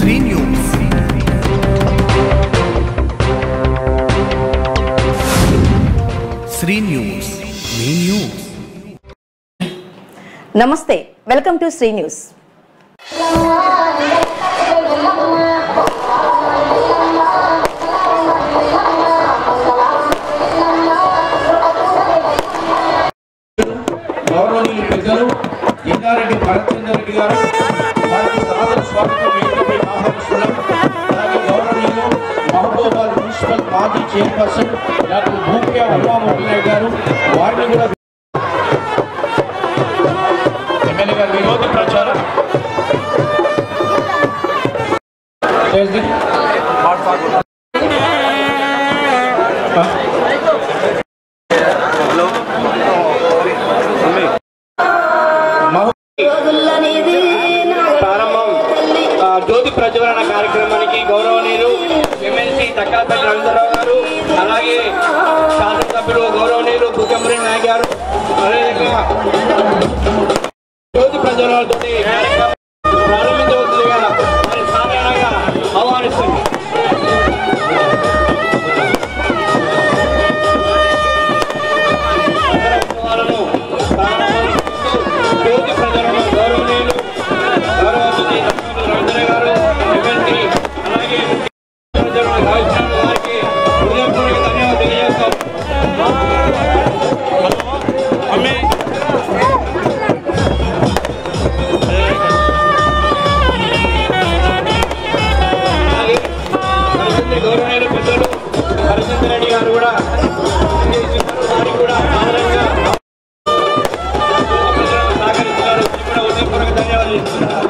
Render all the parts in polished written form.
Sri News. Sri News. Me News. Namaste. Welcome to Sri News. గౌరవనీయులు పెద్దలు ఇందారెడ్డి భరత్చంద్ర రెడ్డి గారు వారికి సాదర స్వాగతం వేదికపై ఆహ్వానిస్తున్నాం. అలాగే గౌరవనీయులు మహబూబాబాద్ మున్సిపల్ మాజీ చైర్పర్సన్ డాక్టర్ భూక్యా హనుమామూర్తి నాయుడు గారు వారిని కూడా ఎమ్మెల్యే గారు విరోధి ప్రచారం ప్రారంభం జ్యోతి ప్రజ్వలన కార్యక్రమానికి గౌరవనీయులు ఎమ్మెల్సీ తక్కలపల్లి రవీంద్రరావు గారు, అలాగే శాసనసభ్యులు గౌరవనీయులు బుగ్గమూరి నాయక్ గారు అదేవిధంగా జ్యోతి ప్రజ్వలనతో కార్యక్రమం ప్రారంభించవలసిందిగా మరి సాధారణంగా ఆహ్వానిస్తుంది. జ్యోతి ప్రజ్వలన గౌరవనీయులు గౌరవనీయులు రవీంద్ర గారు ఎమ్మెల్సీ అలాగే వారికి హృదయపూర్వక ధన్యవాదాలు తెలియజేస్తాం. గౌరవనీయులు పెద్దలు హరిచంద్ర రెడ్డి గారు కూడా వారికి కూడా ఆదరంగా సహకరిస్తున్నారు. కూడా హృదయపూర్వక ధన్యవాదాలు ఇస్తున్నారు.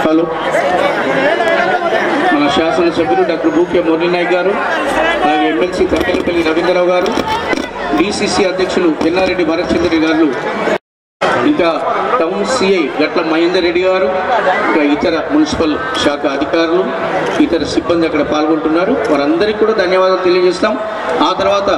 హలో, మన శాసనసభ్యులు డాక్టర్ బూకే మురళీనాయక్ గారు, అలాగే ఎమ్మెల్సీ తక్కెలపల్లి రవీంద్రరావు గారు, డిసిసి అధ్యక్షులు ఎల్లారెడ్డి భరత్చంద్ర గారు, ఇంకా టౌన్ సిఐ గట్ల మహేందర్ రెడ్డి గారు, ఇంకా ఇతర మున్సిపల్ శాఖ అధికారులు, ఇతర సిబ్బంది అక్కడ పాల్గొంటున్నారు. వారందరికీ కూడా ధన్యవాదాలు తెలియజేస్తాం. ఆ తర్వాత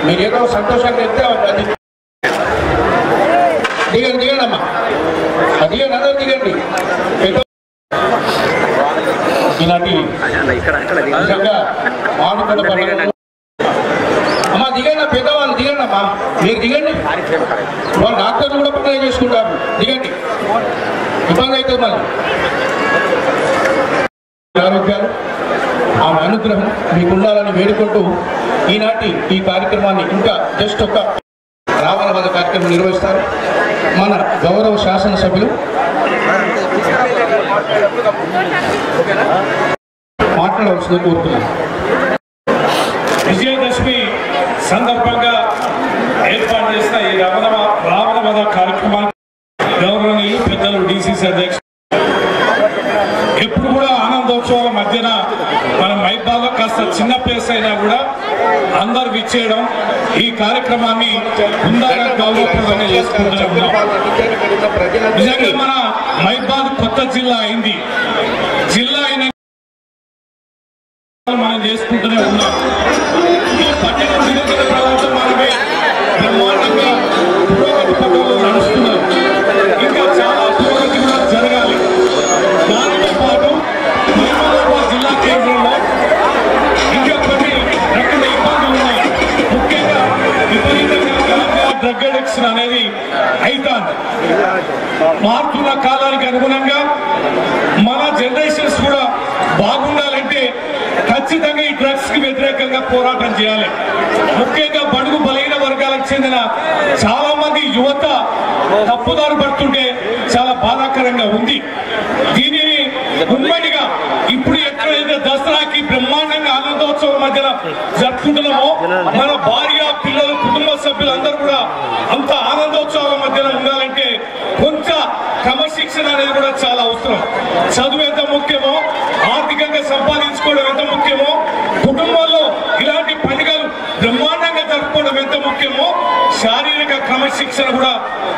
మీరు ఏదో సంతోషంగా చెప్తే అది దిగండి, దిగండి అమ్మా, దిగండి, అందరూ దిగండి. ఇలాంటి నిజంగా మానుకున్న పండుగ అమ్మా, దిగండి, పెద్దవాళ్ళు దిగండి అమ్మా, మీరు దిగండి. వాళ్ళు డాక్టర్లు కూడా పండుగ చేసుకుంటారు, దిగండి, ఇబ్బంది అవుతుంది. మళ్ళీ ఆరోగ్యాలు, ఆమె అనుగ్రహం మీకు ఉండాలని వేడుకుంటూ ఈనాటి ఈ కార్యక్రమాన్ని ఇంకా జస్ట్ ఒక రావణ వద కార్యక్రమం నిర్వహిస్తారు. మన గౌరవ శాసనసభ్యులు మాట్లాడవలసింది కోరుతున్నాను. విజయదశమి సందర్భంగా ఏర్పాటు చేసిన ఈ రావణ వద కార్యక్రమాన్ని గౌరవనీయులు పెద్దలు డిసిసి అధ్యక్షులు ఎప్పుడు కూడా ఆనందోత్సవాల మధ్యన మన మైబాల్లో కాస్త చిన్న ప్లేస్ అయినా కూడా అందరు విచ్చేయడం, ఈ కార్యక్రమాన్ని ఉందాగా గౌరవప్రదంగా చేసుకుంటూ ఉన్నాం. నిజంగా మన మైబాద్ కొత్త జిల్లా అయింది, జిల్లా అయిన మనం చేసుకుంటూనే ఉన్నాం. ఈ పట్టణ దినదిన ప్రవర్తమానమే బ్రహ్మాండంగా పురోగతి పథంలో నడుస్తున్నారు. ఇంకా చాలా పురోగతి కూడా జరగాలి. దానితో పాటు మహబూబాబాద్ జిల్లా కేంద్రంలో ఇంకా కొన్ని రకాల ఇబ్బందులు ఉన్నాయి. ముఖ్యంగా విపరీతంగా గాంజా డ్రగ్ అడిక్షన్ అనేది అవుతుంది. మారుతున్న కాలానికి అనుగుణంగా మన జనరేషన్స్ కూడా బాగుండాలంటే ఖచ్చితంగా ఈ డ్రగ్స్ కి వ్యతిరేకంగా పోరాటం చేయాలి. ముఖ్యంగా బడుగు బలహీన వర్గాలకు చెందిన చాలా మంది యువత తప్పుదారు పడుతుంటే చాలా బాధాకరంగా ఉంది. దీనిని ఉమ్మడిగా ఇప్పుడు ఎక్కడైతే దసరాకి బ్రహ్మాండంగా ఆనందోత్సవం మధ్యన జరుపుకుంటున్నామో మన భార్య పిల్లలు కుటుంబ సభ్యులందరూ కూడా అంత ఆనందోత్సవాల మధ్యన ఉండాలంటే కొంచెం క్రమశిక్షణ అనేది కూడా చాలా అవసరం. చదువు ఎంత ముఖ్యమో, ఆర్థికంగా సంపాదించుకోవడం ఎంత ముఖ్యమో, కుటుంబాల్లో ఇలాంటి పండుగలు బ్రహ్మాండంగా జరుపుకోవడం ఎంత ముఖ్యమో, శారీరక క్రమశిక్షణ కూడా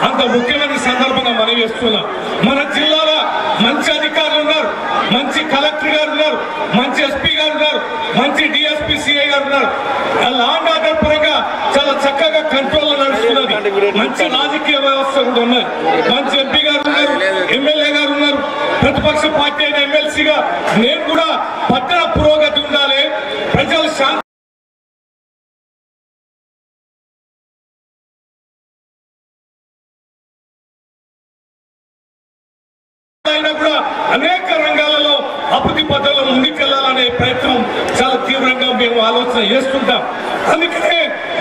అంత ముఖ్యమైన సందర్భంగా మనం చేస్తున్నాం. మన జిల్లాలో మంచి అధికారులు ఉన్నారు, మంచి కలెక్టర్ గారు ఉన్నారు, మంచి ఎస్పీ గారు ఉన్నారు, మంచి డిఎస్పీ సిఐ గారు ఉన్నారు. లా అండ్ ఆర్డర్ పరంగా చాలా చక్కగా కంట్రోల్ నడుస్తున్నది. మంచి రాజకీయ వ్యవస్థ కూడా ఉన్నది. మంచి ఎంపీ గారు ఉన్నారు, ఎమ్మెల్యే గారు ఉన్నారు. ప్రతిపక్ష పార్టీ అయిన ఎమ్మెల్సీగా నేను కూడా పట్టణ పురోగతి ఉండాలి, ప్రజలు శాంతి కూడా అనేక రంగాలలో అభివృద్ధి పథంలో ముందుకెళ్లాలనే ప్రయత్నం చాలా తీవ్రంగా మేము ఆలోచన చేస్తుంటాం. అందుకనే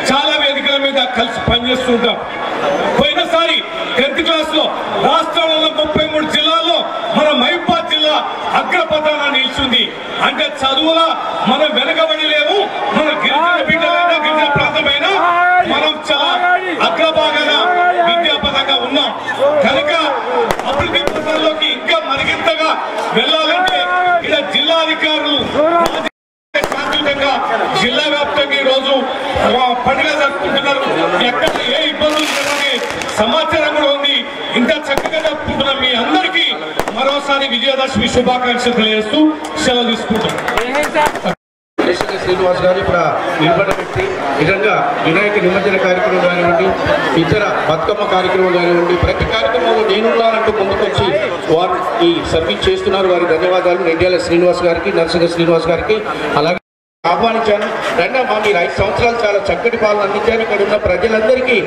చాలా వేదికల మీద కలిసి పనిచేస్తుంటాం. పోయినసారి 10th క్లాస్ లో రాష్ట్రంలో 33 జిల్లాల్లో మన మహబూబాబాద్ జిల్లా అగ్రపథాన నిలిచింది. అంటే చదువులా మనం వెనకబడి లేవు. మన గిరిజన బిడ్డలైనా గిరిజన ప్రాంతమైనా మనం చాలా అగ్రభాగాన విద్యాపరంగా ఉన్నాం. కనుక అభివృద్ధి పథంలోకి మరొకసారి విజయదశమి శుభాకాంక్షలు తెలియజేస్తూ సెలవు తీసుకుంటాం. శ్రీనివాస్ గారు ఇప్పుడు నిలబడబెట్టి నిజంగా వినాయక నిమజ్జన కార్యక్రమం కానివ్వండి, ఇతర బతుకమ్మ కార్యక్రమం కానివ్వండి, ప్రతి కార్యక్రమంలో నేనున్నానంటూ ముందుకొచ్చి వారు ఈ సర్వీస్ చేస్తున్నారు. వారి ధన్యవాదాలు నంద్యాల శ్రీనివాస్ గారికి, నరసింహ శ్రీనివాస్ గారికి. అలాగే ఆహ్వానించాను. రెండమ్మా మీరు 5 సంవత్సరాలు చాలా చక్కటి పాలన అందించారు. ఇక్కడ ఉన్న ప్రజలందరికీ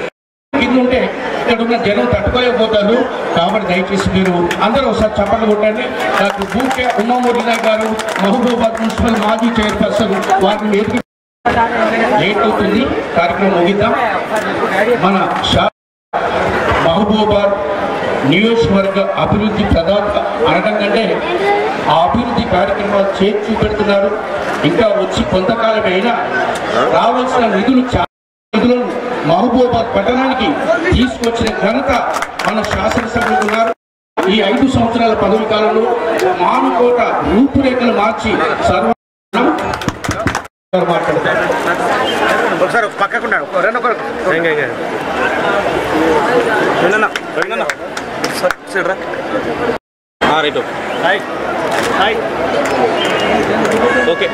ఉంటే ఇక్కడ ఉన్న జనం తట్టుకోలేకపోతారు. కాబట్టి దయచేసి మీరు అందరూ ఒకసారి చప్పట్లు కొట్టండి. డాక్టర్ బూకే ఉమామూర్తి నాయక్ గారు, మహబూబాబాద్ మున్సిపల్ మాజీ చైర్పర్సన్, వారిని ఎదుగు లేట్ అవుతుంది, కార్యక్రమం ముగిద్దాం. మన మహబూబాబాద్ నియోజకవర్గ అభివృద్ధి ప్రదాత అనడం కంటే ఆ అభివృద్ధి కార్యక్రమాలు చేసి చూపెడుతున్నారు. ఇంకా వచ్చి కొంతకాలం అయినా రావాల్సిన నిధులను మహబూబాబాద్ పట్టణానికి తీసుకొచ్చిన ఘనత మన శాసనసభ్యులు ఉన్నారు. ఈ 5 సంవత్సరాల పదవి కాలంలో మానుకోట రూపురేఖలు మార్చి మాట్లాడతారు. ఒకసారి పక్కకున్నాడు ఓకే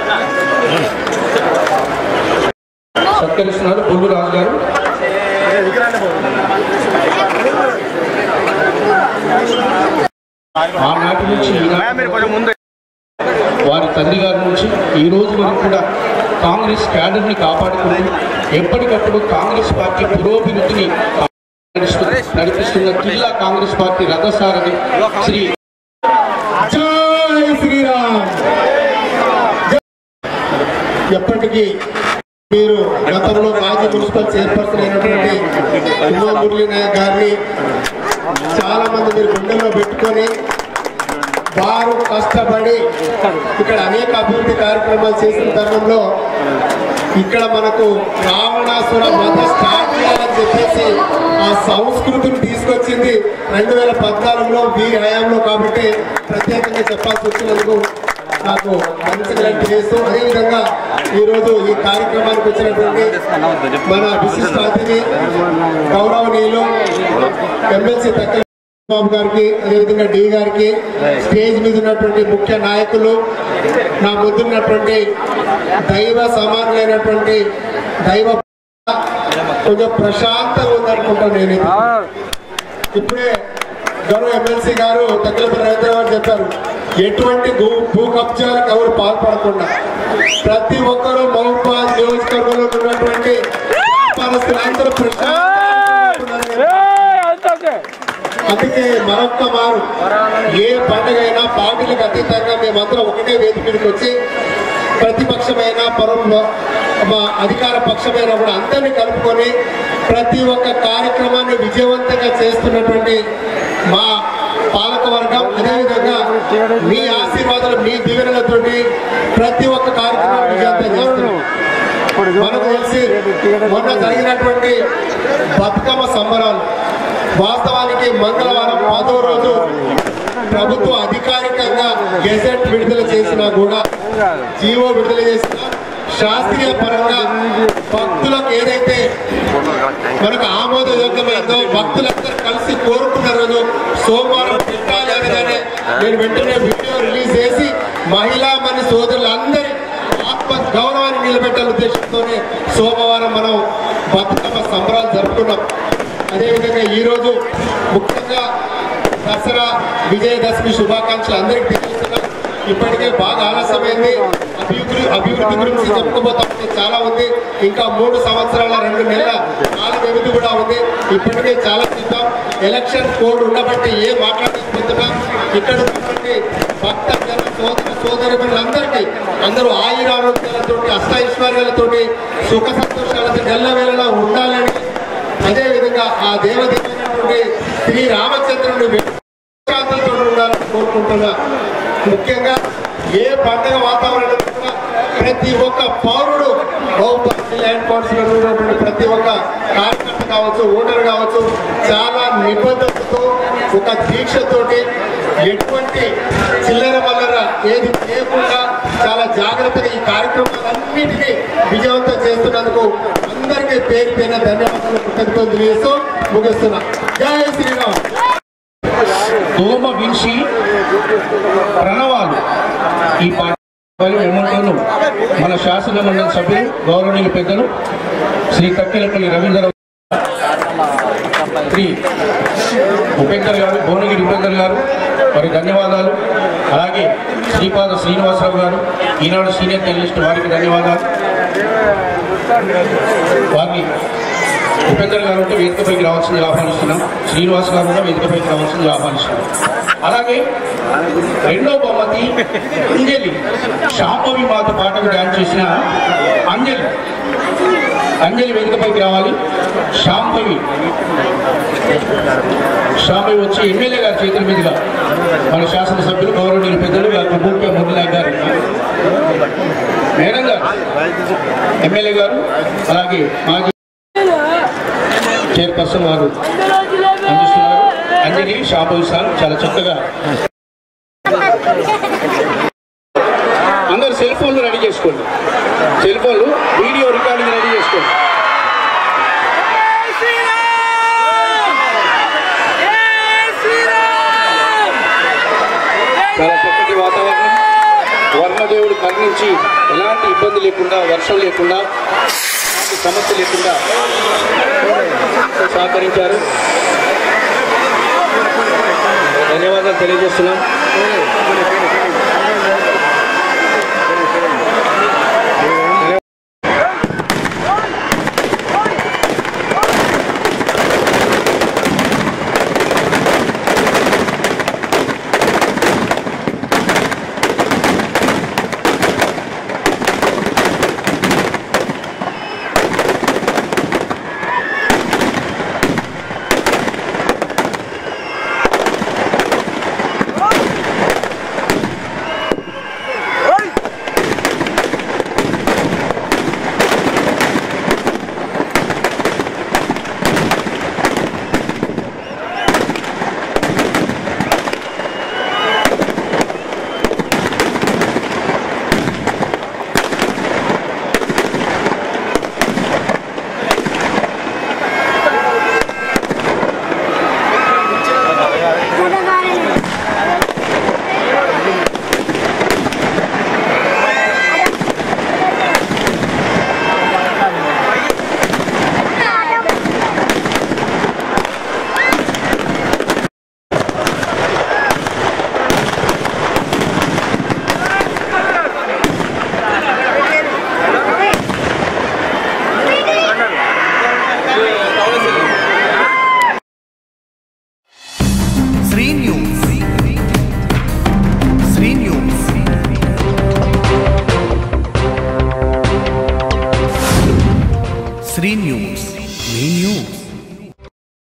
సత్కరిస్తున్నారు బొల్లు రాజు గారు. ఆనాటి నుంచి వారి తండ్రి గారి నుంచి ఈ రోజు వరకు కూడా కాంగ్రెస్ క్యాడర్ని కాపాడుకుంటూ ఎప్పటికప్పుడు కాంగ్రెస్ పార్టీ పురోభివృద్ధిని నడిపిస్తున్న జిల్లా కాంగ్రెస్ పార్టీ రథసారథి శ్రీ జై శ్రీరామ్. ఎప్పటికీ మీరు గతంలో మాజీ మున్సిపల్ చైర్పర్సన్ అయినటువంటి ఉమామూర్తి నాయక్ గారిని చాలా మంది మీరు గుండెల్లో పెట్టుకొని వారు కష్టపడి ఇక్కడ అనేక అభివృద్ధి కార్యక్రమాలు చేసిన తరుణంలో ఇక్కడ మనకు రావణాసుర వధ స్టార్ట్ చేయాలని చెప్పేసి ఆ సంస్కృతిని తీసుకొచ్చింది 2014లో వీరి హయాంలో. కాబట్టి ప్రత్యేకంగా చెప్పాల్సి వచ్చినందుకు నాకు మంచిగా చేస్తూ, అదేవిధంగా ఈరోజు ఈ కార్యక్రమానికి వచ్చినటువంటి మన విశిష్ట అతిథి గౌరవనీయులు ఎమ్మెల్సీ తక్కల బాబు గారికి, అదేవిధంగా డి గారికి, స్టేజ్ మీద ఉన్నటువంటి ముఖ్య నాయకులు, నా ముందున్నటువంటి దైవ సమానులైనటువంటి దైవ కొంచెం ప్రశాంతంగా ఉందనుకుంటాను. నేను ఇప్పుడే గౌరవ ఎమ్మెల్సీ గారు తగ్గలపల్లి రవీంద్ర గారు చెప్పారు, ఎటువంటి భూ కబ్జాలకు ఎవరు పాల్పడకుండా ప్రతి ఒక్కరూ మహబూబాబాద్ నియోజకవర్గంలో ఉన్నటువంటి వ్యాపారస్తులందరూ అందుకే మరొక్క మారు ఏ పండుగ అయినా పార్టీలకు అతీతంగా మేమందరం ఒకటే వేదిక మీదకి వచ్చి ప్రతిపక్షమైన మా అధికార పక్షమైన కూడా అందరినీ కలుపుకొని ప్రతి ఒక్క కార్యక్రమాన్ని విజయవంతంగా చేస్తున్నటువంటి మా పాలకవర్గం, అదేవిధంగా మీ ఆశీర్వాదాలు, మీ దీవెనలతో ప్రతి ఒక్క కార్యక్రమాన్ని విజయవంతం చేస్తున్నాం. మనకు తెలిసి మొన్న జరిగినటువంటి బతుకమ్మ సంబరాలు వాస్తవానికి మంగళవారం 10వ రోజు ప్రభుత్వం అధికారికంగా గెజెట్ విడుదల చేసినా కూడా, జీవో విడుదల చేసినా శాస్త్రీయ పరంగా భక్తులకు ఏదైతే మనకు ఆమోదయోగ్యమైందో భక్తులందరూ కలిసి కోరుకున్న రోజు సోమవారం పెట్టాలి అనగానే నేను వెంటనే వీడియో రిలీజ్ చేసి మహిళా మన సోదరులందరి ఆత్మ గౌరవాన్ని నిలబెట్టాల ఉద్దేశంతోనే సోమవారం మనం బతుకమ్మ సంబరాలు జరుపుకున్నాం. అదేవిధంగా ఈరోజు ముఖ్యంగా దసరా విజయదశమి శుభాకాంక్షలు అందరికీ తెలియజేస్తున్నాం. ఇప్పటికే బాగా ఆలస్యమైంది. అభివృద్ధి గురించి చెప్పుకోబోతా చాలా ఉంది. ఇంకా 3 సంవత్సరాల 2 నెలల కాల వ్యవధి కూడా ఉంది. ఇప్పటికే చాలా చూద్దాం. ఎలక్షన్ కోడ్ ఉండబట్టి ఏం మాట్లాడకపోతున్నా ఇక్కడ ఉన్నటువంటి భక్త జన సోదరులందరికీ అందరూ ఆయురారోగ్యాలతో అష్టైశ్వర్యాలతో సుఖ సంతోషాలతో నెల్లవేళలా ఉండాలని, అదేవిధంగా ఆ దేవదేవుడైనటువంటి శ్రీ రామచంద్రుని శాంతితో ఉండాలని కోరుకుంటున్నా. ముఖ్యంగా ఏ పండుగ వాతావరణం కూడా ప్రతి ఒక్క పౌరుడు ల్యాండ్ కౌన్సిలర్ ఉన్నటువంటి ప్రతి ఒక్క కార్యకర్త కావచ్చు, ఓటర్ కావచ్చు, చాలా నిబద్ధతతో ఒక దీక్షతోటి ఎటువంటి చిల్లర వల్లర ఏది చేయకుండా చాలా జాగ్రత్తగా ఈ కార్యక్రమాలన్నిటికీ విజయవంతం చేస్తున్నందుకు అందరికీ పేరు పేరున ధన్యవాదాలు కృతజ్ఞతలు తెలియజేస్తూ ముగిస్తున్నా. జై శ్రీరామ్. దోమ వించి ప్రణవాలు ఈ పాట ఎమోటోను మన శాసన మండలి సభ్యులు గౌరవనీయులు పెద్దలు శ్రీ తక్కిలపల్లి రవీంద్ర శ్రీ ఉపేందర్ గారు, భువనగిరి ఉపేందర్ గారు, వారి ధన్యవాదాలు. అలాగే శ్రీపాద శ్రీనివాసరావు గారు, ఈనాడు సీనియర్ జర్నలిస్ట్, వారికి ధన్యవాదాలు. వారిని ఉపేందర్ గారు ఉంటే వేదికపైకి రావాల్సింది ఆహ్వానిస్తున్నాం. శ్రీనివాస్ గారు కూడా వేదికపైకి రావాల్సింది ఆహ్వానిస్తున్నాం. అలాగే రెండో బహుమతి అంజలి, శాంభవి మాత పాటకు డాన్స్ చేసిన అంజలి వేదికపైకి రావాలి. శాంభవి వచ్చి ఎమ్మెల్యే గారి చేతుల మీదుగా మన శాసనసభ్యులు గౌరవనీయులు పెద్దలు డాక్టర్ బూర్కే మురళీనాయక్ గారు, మేడం గారు, ఎమ్మెల్యే గారు, అలాగే మాజీ చైర్పర్సన్ వారు అందిస్తున్నారు. అంజలి శాంభవి సార్ చాలా చక్కగా. అందరు సెల్ ఫోన్లు రెడీ చేసుకోండి, సెల్ ఫోన్లు వీడియో రికార్డింగ్ రెడీ చేసుకోండి. చాలా చక్కటి వాతావరణం, వర్ణదేవుడు కరుణించి ఎలాంటి ఇబ్బంది లేకుండా, వర్షం లేకుండా, ఎలాంటి సమస్య లేకుండా సహకరించారు. ధన్యవాదాలు తెలియజేస్తున్నాం.